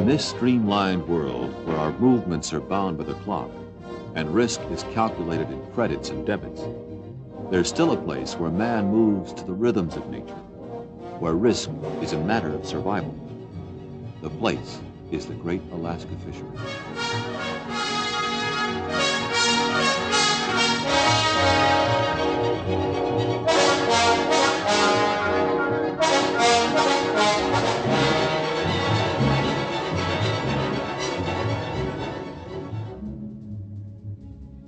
this streamlined world where our movements are bound by the clock and risk is calculated in credits and debits, there's still a place where man moves to the rhythms of nature, where risk is a matter of survival. The place is the great Alaska fishery.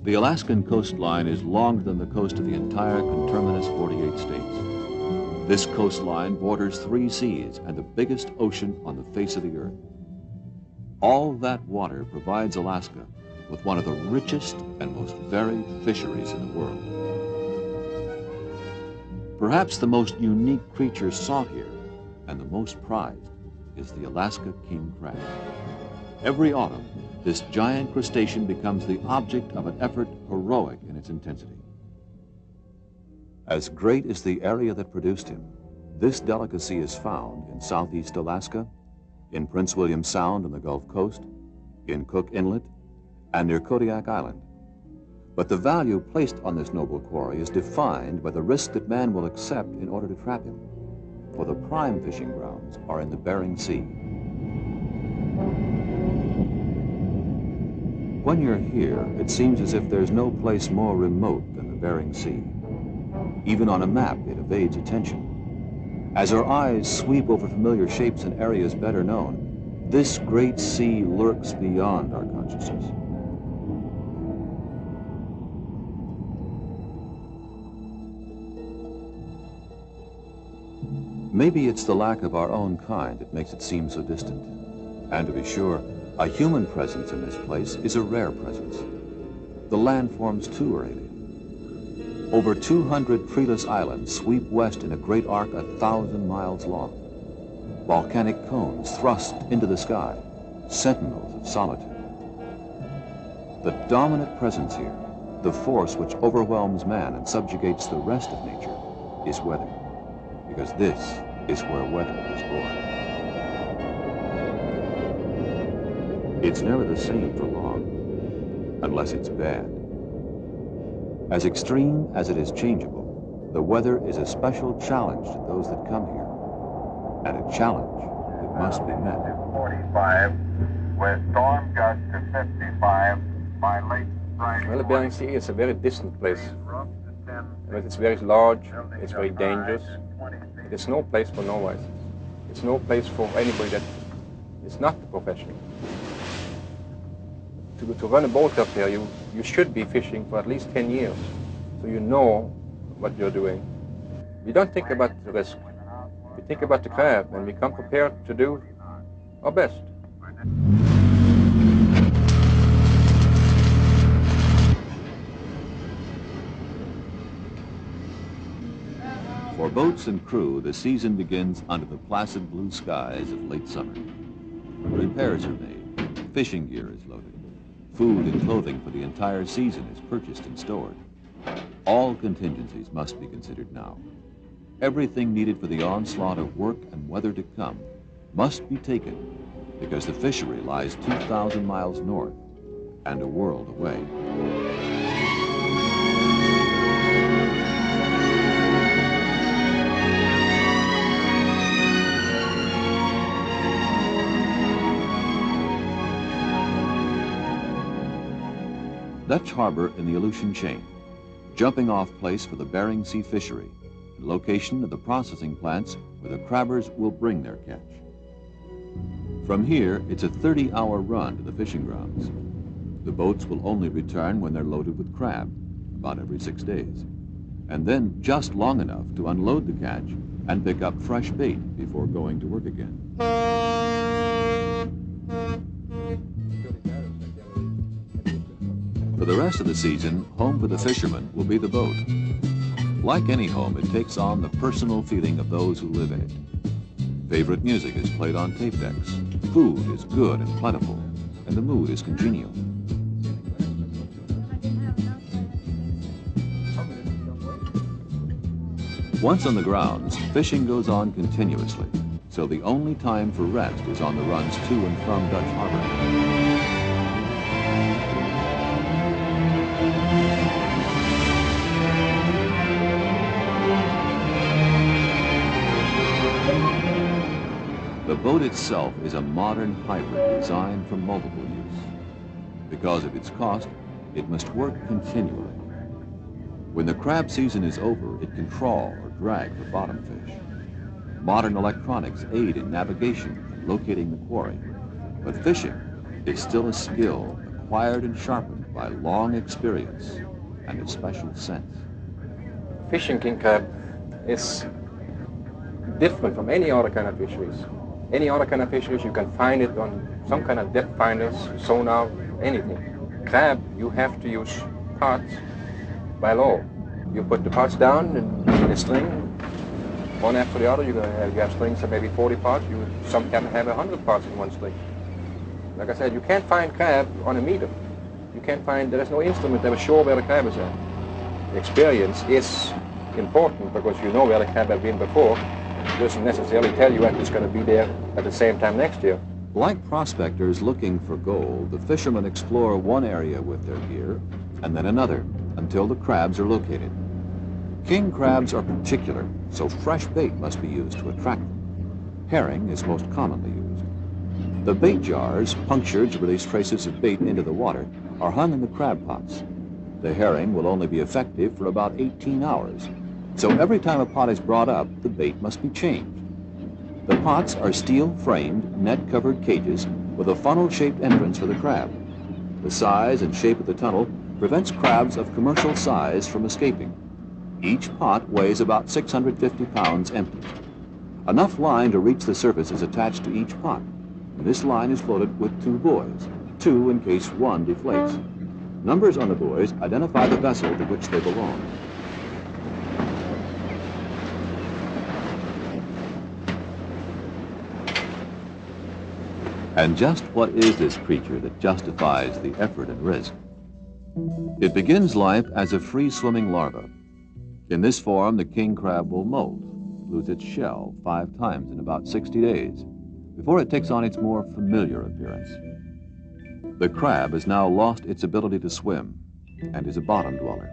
The Alaskan coastline is longer than the coast of the entire conterminous 48 states. This coastline borders 3 seas and the biggest ocean on the face of the earth. All that water provides Alaska with one of the richest and most varied fisheries in the world. Perhaps the most unique creature sought here and the most prized is the Alaska king crab. Every autumn, this giant crustacean becomes the object of an effort heroic in its intensity. As great as the area that produced him, this delicacy is found in southeast Alaska, in Prince William Sound on the Gulf Coast, in Cook Inlet, and near Kodiak Island. But the value placed on this noble quarry is defined by the risk that man will accept in order to trap him, for the prime fishing grounds are in the Bering Sea. When you're here, it seems as if there's no place more remote than the Bering Sea. Even on a map, it evades attention. As our eyes sweep over familiar shapes and areas better known, this great sea lurks beyond our consciousness. Maybe it's the lack of our own kind that makes it seem so distant. And to be sure, a human presence in this place is a rare presence. The landforms, too, are alien. Over 200 treeless islands sweep west in a great arc 1,000 miles long. Volcanic cones thrust into the sky, sentinels of solitude. The dominant presence here, the force which overwhelms man and subjugates the rest of nature, is weather. Because this is where weather is born. It's never the same for long, unless it's bad. As extreme as it is changeable, the weather is a special challenge to those that come here, and a challenge that must be met. 45 with storm gusts to 55 by late Friday. Well, the Bering Sea is a very distant place. But it's very large, it's very dangerous. It is no place for novices. It's no place for anybody that is not a professional. To run a boat up here, you should be fishing for at least 10 years, so you know what you're doing. We don't think about the risk. We think about the crab, and we come prepared to do our best. For boats and crew, the season begins under the placid blue skies of late summer. Repairs are made, fishing gear is loaded. Food and clothing for the entire season is purchased and stored. All contingencies must be considered now. Everything needed for the onslaught of work and weather to come must be taken because the fishery lies 2,000 miles north and a world away. Dutch Harbor in the Aleutian Chain, jumping off place for the Bering Sea fishery, and location of the processing plants where the crabbers will bring their catch. From here, it's a 30-hour run to the fishing grounds. The boats will only return when they're loaded with crab, about every 6 days, and then just long enough to unload the catch and pick up fresh bait before going to work again. For the rest of the season, home for the fishermen will be the boat. Like any home, it takes on the personal feeling of those who live in it. Favorite music is played on tape decks. Food is good and plentiful, and the mood is congenial. Once on the grounds, fishing goes on continuously, so the only time for rest is on the runs to and from Dutch Harbor. The boat itself is a modern hybrid designed for multiple use. Because of its cost, it must work continually. When the crab season is over, it can trawl or drag for bottom fish. Modern electronics aid in navigation and locating the quarry, but fishing is still a skill acquired and sharpened by long experience and a special sense. Fishing king crab is different from any other kind of fisheries. Any other kind of fisheries, you can find it on some kind of depth finders, sonar, anything. Crab, you have to use parts by law. You put the parts down in a string, one after the other. You have strings of maybe 40 parts. You sometimes have 100 parts in one string. Like I said, you can't find crab on a meter. You can't find, there is no instrument that will show where the crab is at. The experience is important because you know where the crab has been before. It doesn't necessarily tell you that it's going to be there at the same time next year. Like prospectors looking for gold, the fishermen explore one area with their gear and then another until the crabs are located. King crabs are particular, so fresh bait must be used to attract them. Herring is most commonly used. The bait jars, punctured to release traces of bait into the water, are hung in the crab pots. The herring will only be effective for about 18 hours. So every time a pot is brought up, the bait must be changed. The pots are steel-framed, net-covered cages with a funnel-shaped entrance for the crab. The size and shape of the tunnel prevents crabs of commercial size from escaping. Each pot weighs about 650 pounds empty. Enough line to reach the surface is attached to each pot, and this line is floated with 2 buoys, 2 in case one deflates. Numbers on the buoys identify the vessel to which they belong. And just what is this creature that justifies the effort and risk? It begins life as a free-swimming larva. In this form, the king crab will molt, lose its shell 5 times in about 60 days, before it takes on its more familiar appearance. The crab has now lost its ability to swim and is a bottom dweller.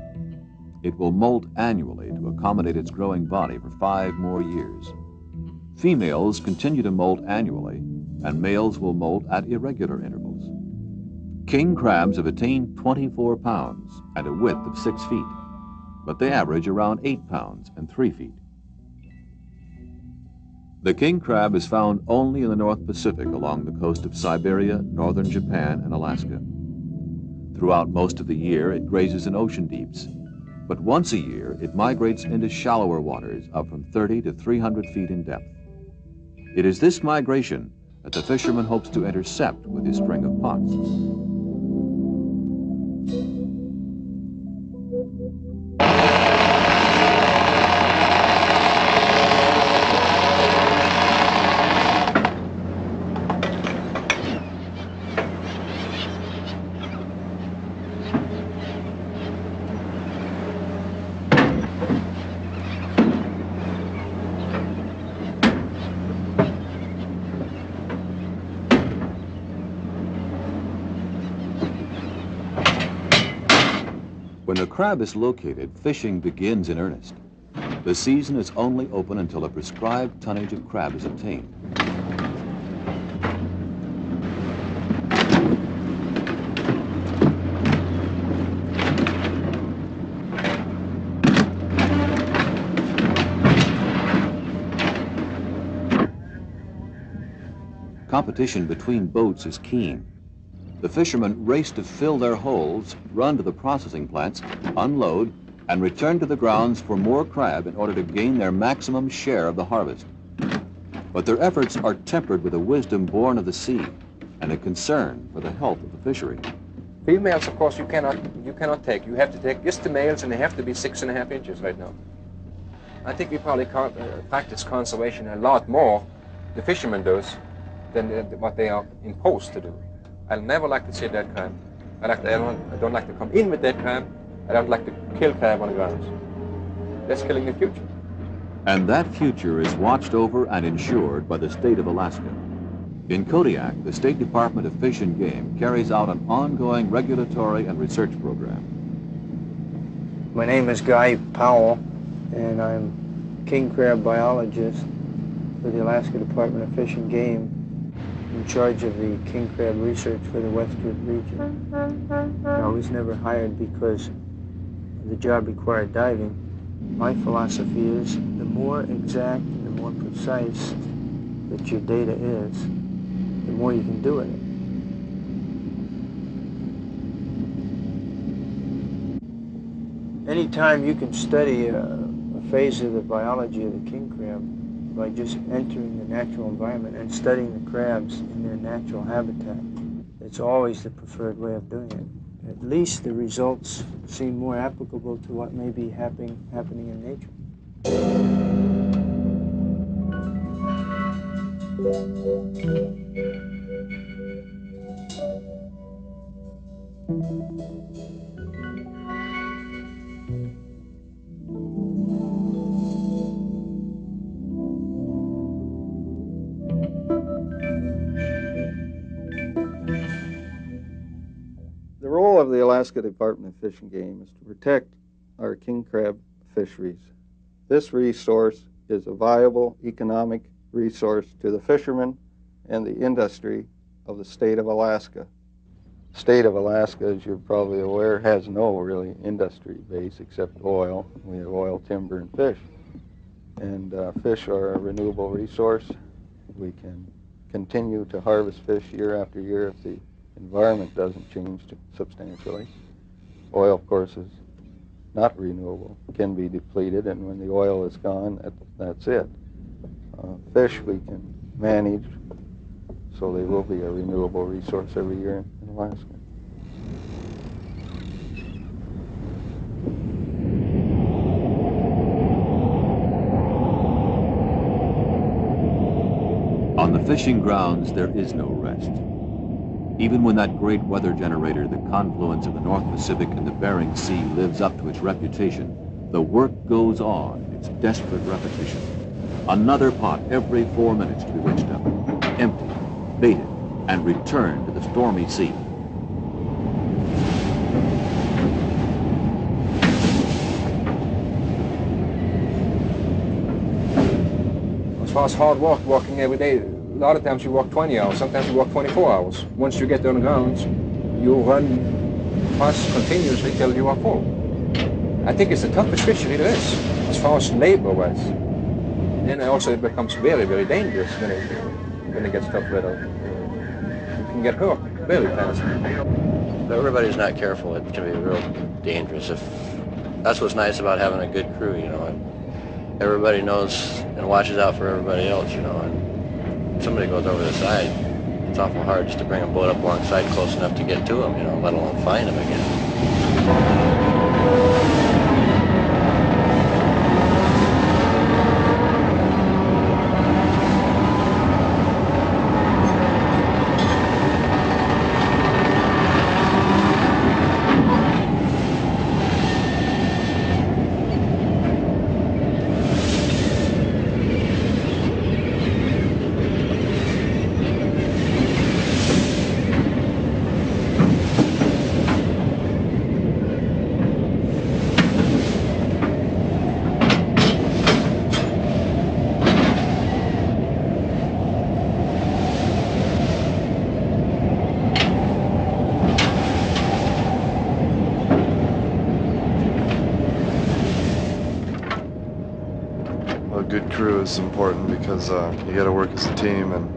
It will molt annually to accommodate its growing body for 5 more years. Females continue to molt annually, and males will molt at irregular intervals. King crabs have attained 24 pounds and a width of 6 feet, but they average around 8 pounds and 3 feet. The king crab is found only in the North Pacific along the coast of Siberia, northern Japan, and Alaska. Throughout most of the year, it grazes in ocean deeps, but once a year, it migrates into shallower waters up from 30 to 300 feet in depth. It is this migration that the fisherman hopes to intercept with his string of pots. When the crab is located, fishing begins in earnest. The season is only open until a prescribed tonnage of crab is obtained. Competition between boats is keen. The fishermen race to fill their holes, run to the processing plants, unload, and return to the grounds for more crab in order to gain their maximum share of the harvest. But their efforts are tempered with a wisdom born of the sea and a concern for the health of the fishery. Females, of course, you cannot take. You have to take just the males, and they have to be 6.5 inches right now. I think we probably practice conservation a lot more, the fishermen does, than what they are imposed to do. I'll never like to see a dead crab. I don't like to come in with dead crab. I don't like to kill crab on the grounds. That's killing the future. And that future is watched over and ensured by the state of Alaska. In Kodiak, the State Department of Fish and Game carries out an ongoing regulatory and research program. My name is Guy Powell, and I'm king crab biologist for the Alaska Department of Fish and Game, in charge of the king crab research for the western region. I was never hired because the job required diving. My philosophy is the more exact and the more precise that your data is, the more you can do with it. Anytime you can study a phase of the biology of the king crab by just entering the natural environment and studying the crabs in their natural habitat, it's always the preferred way of doing it. At least the results seem more applicable to what may be happening in nature. The role of the Alaska Department of Fish and Game is to protect our king crab fisheries. This resource is a viable economic resource to the fishermen and the industry of the state of Alaska. The state of Alaska, as you're probably aware, has no really industry base except oil. We have oil, timber, and fish. And fish are a renewable resource. We can continue to harvest fish year after year if the environment doesn't change substantially. Oil, of course, is not renewable. It can be depleted, and when the oil is gone, that's it. Fish we can manage, so they will be a renewable resource every year in Alaska. On the fishing grounds, there is no rest. Even when that great weather generator, the confluence of the North Pacific and the Bering Sea, lives up to its reputation, the work goes on, its desperate repetition. Another pot every 4 minutes to be witched up, emptied, baited, and returned to the stormy sea. As far as hard work, walking every day, a lot of times you walk 20 hours, sometimes you walk 24 hours. Once you get on the grounds, you run fast continuously till you are full. I think it's the toughest fishery there is, as far as labor-wise. Then also it becomes very, very dangerous when it gets tough weather. You can get hurt very fast. If everybody's not careful, it can be real dangerous. That's what's nice about having a good crew, you know. Everybody knows and watches out for everybody else, you know. And if somebody goes over the side, it's awful hard just to bring a boat up alongside close enough to get to them, you know, let alone find them again. Good crew is important because you got to work as a team, and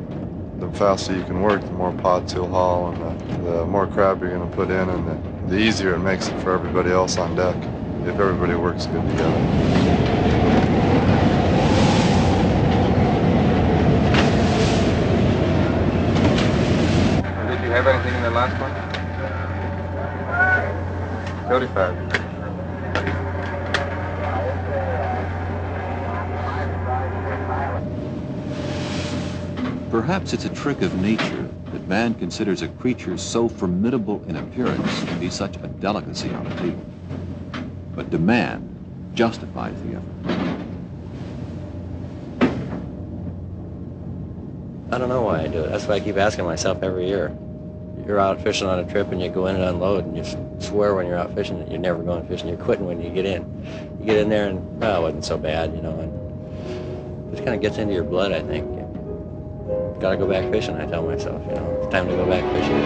the faster you can work, the more pots you'll haul, and the more crab you're going to put in, and the easier it makes it for everybody else on deck if everybody works good together. Did you have anything in the last one? 35. Perhaps it's a trick of nature that man considers a creature so formidable in appearance to be such a delicacy on the table. But demand justifies the effort. I don't know why I do it. That's why I keep asking myself every year. You're out fishing on a trip and you go in and unload and you swear when you're out fishing that you're never going fishing. You're quitting when you get in. You get in there and, well, it wasn't so bad, you know. And it just kind of gets into your blood, I think. Got to go back fishing, I tell myself, you know. It's time to go back fishing.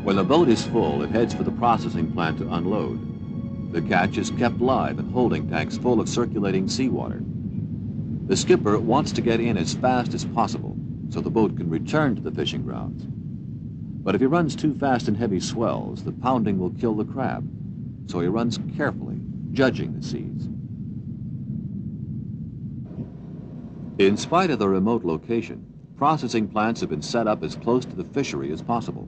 When the boat is full, it heads for the processing plant to unload. The catch is kept live in holding tanks full of circulating seawater. The skipper wants to get in as fast as possible so the boat can return to the fishing grounds. But if he runs too fast in heavy swells, the pounding will kill the crab. So he runs carefully, judging the seas. In spite of the remote location, processing plants have been set up as close to the fishery as possible.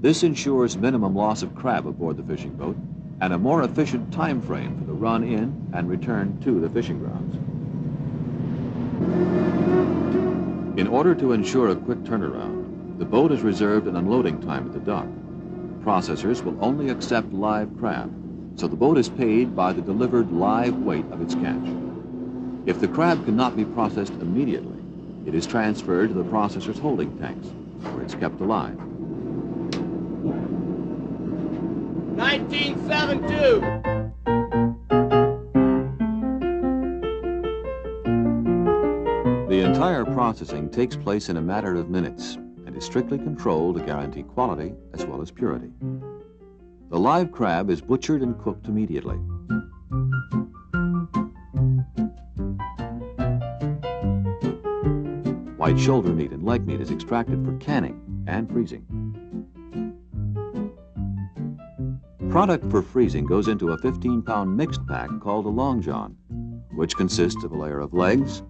This ensures minimum loss of crab aboard the fishing boat and a more efficient time frame for the run in and return to the fishing grounds. In order to ensure a quick turnaround, the boat is reserved an unloading time at the dock. Processors will only accept live crab, so the boat is paid by the delivered live weight of its catch. If the crab cannot be processed immediately, it is transferred to the processor's holding tanks, where it's kept alive. 1972. The entire processing takes place in a matter of minutes and is strictly controlled to guarantee quality as well as purity. The live crab is butchered and cooked immediately. White shoulder meat and leg meat is extracted for canning and freezing. Product for freezing goes into a 15-pound mixed pack called a long john, which consists of a layer of legs,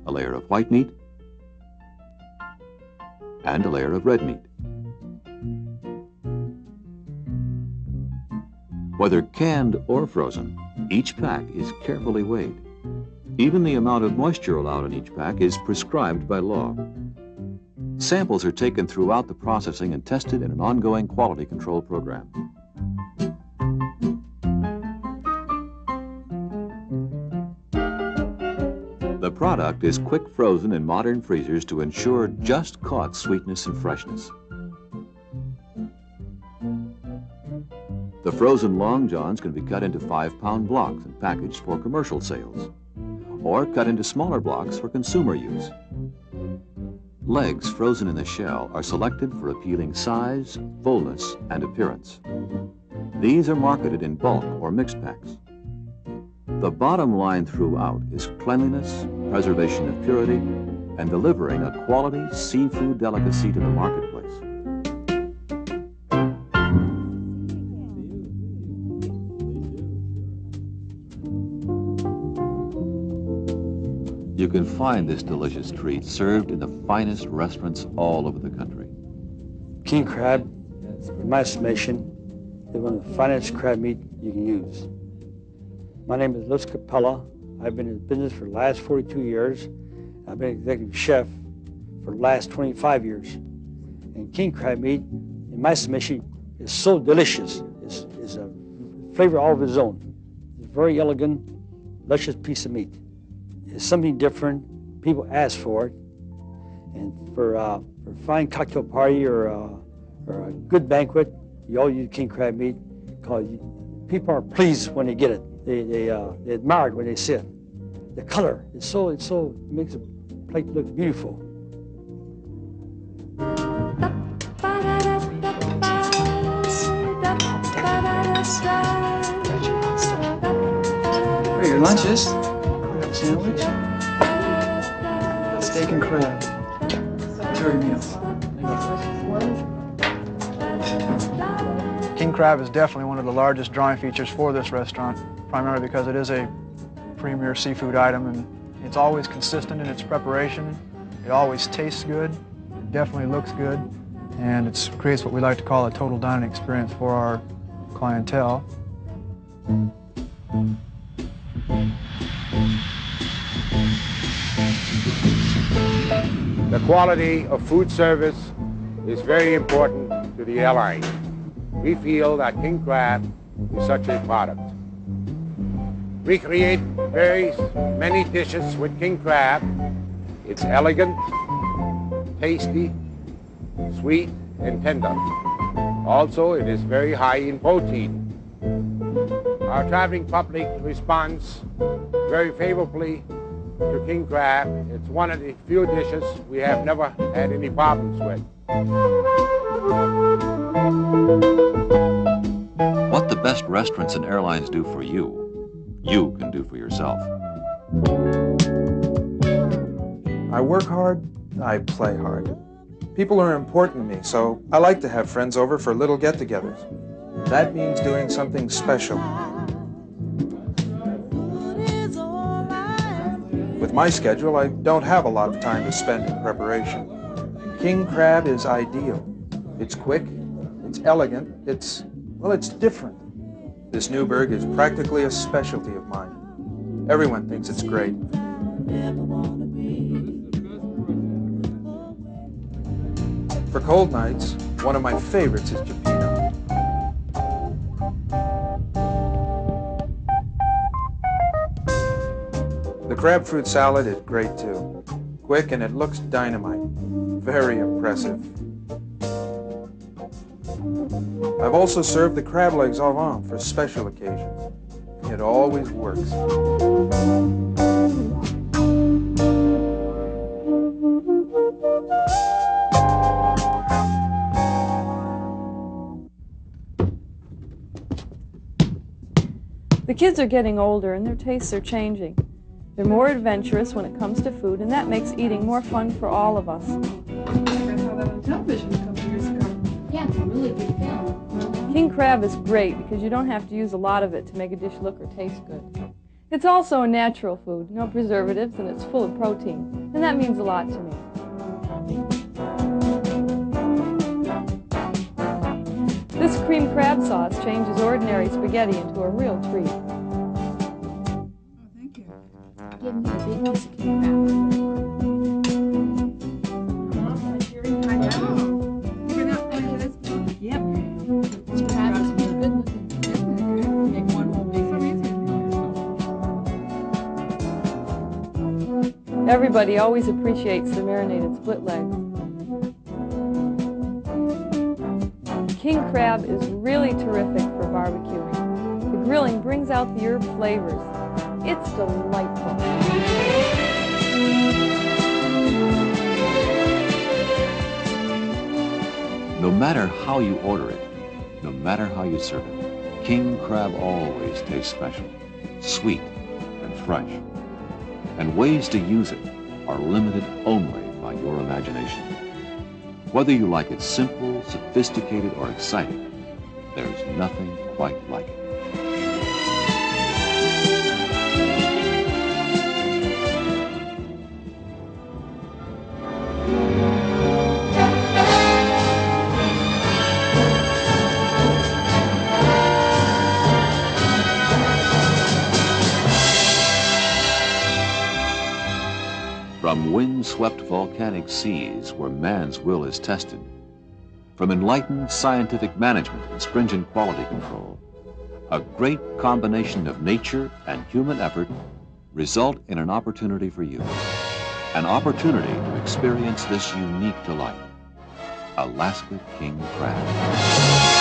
a layer of white meat, and a layer of red meat. Whether canned or frozen, each pack is carefully weighed. Even the amount of moisture allowed in each pack is prescribed by law. Samples are taken throughout the processing and tested in an ongoing quality control program. The product is quick frozen in modern freezers to ensure just caught sweetness and freshness. The frozen long johns can be cut into 5-pound blocks and packaged for commercial sales, or cut into smaller blocks for consumer use. Legs frozen in the shell are selected for appealing size, fullness, and appearance. These are marketed in bulk or mixed packs. The bottom line throughout is cleanliness, preservation of purity, and delivering a quality seafood delicacy to the marketplace. You can find this delicious treat served in the finest restaurants all over the country. King crab, in my estimation, is one of the finest crab meat you can use. My name is Louis Capella. I've been in business for the last 42 years. I've been executive chef for the last 25 years. And king crab meat, in my estimation, is so delicious. It's a flavor all of its own. It's a very elegant, luscious piece of meat. It's something different. People ask for it. And for a fine cocktail party or a good banquet, you all use king crab meat because people are pleased when they get it. They admire it when they see it. The color, it makes the plate look beautiful. Where are your lunches? Sandwich, steak and crab, curry meals. King crab is definitely one of the largest drawing features for this restaurant, primarily because it is a premier seafood item and it's always consistent in its preparation. It always tastes good, it definitely looks good, and it creates what we like to call a total dining experience for our clientele. The quality of food service is very important to the airline. We feel that king crab is such a product. We create very many dishes with king crab. It's elegant, tasty, sweet, and tender. Also, it is very high in protein. Our traveling public responds very favorably to king crab. It's one of the few dishes we have never had any problems with. What the best restaurants and airlines do for you, you can do for yourself. I work hard, I play hard. People are important to me, so I like to have friends over for little get-togethers. That means doing something special. With my schedule, I don't have a lot of time to spend in preparation. King crab is ideal. It's quick, it's elegant, it's different. This Newburg is practically a specialty of mine. Everyone thinks it's great. For cold nights, one of my favorites is Japino. The crab fruit salad is great too. Quick and it looks dynamite. Very impressive. I've also served the crab legs au vent for special occasions. It always works. The kids are getting older and their tastes are changing. They're more adventurous when it comes to food, and that makes eating more fun for all of us. I saw that on television a couple years ago. Yeah, it's a really good film. King crab is great because you don't have to use a lot of it to make a dish look or taste good. It's also a natural food, no preservatives, and it's full of protein, and that means a lot to me. This cream crab sauce changes ordinary spaghetti into a real treat. Give me a big piece of king crab. I know. You're not thinking this? Yep. This crab is really good looking. Make one whole piece of it. Everybody always appreciates the marinated split legs. King crab is really terrific for barbecuing. The grilling brings out the herb flavors. It's delightful. No matter how you order it, no matter how you serve it, king crab always tastes special, sweet and fresh. And ways to use it are limited only by your imagination. Whether you like it simple, sophisticated, or exciting, there's nothing quite like it. From wind-swept volcanic seas where man's will is tested, from enlightened scientific management and stringent quality control, a great combination of nature and human effort result in an opportunity for you, an opportunity to experience this unique delight, Alaska king crab.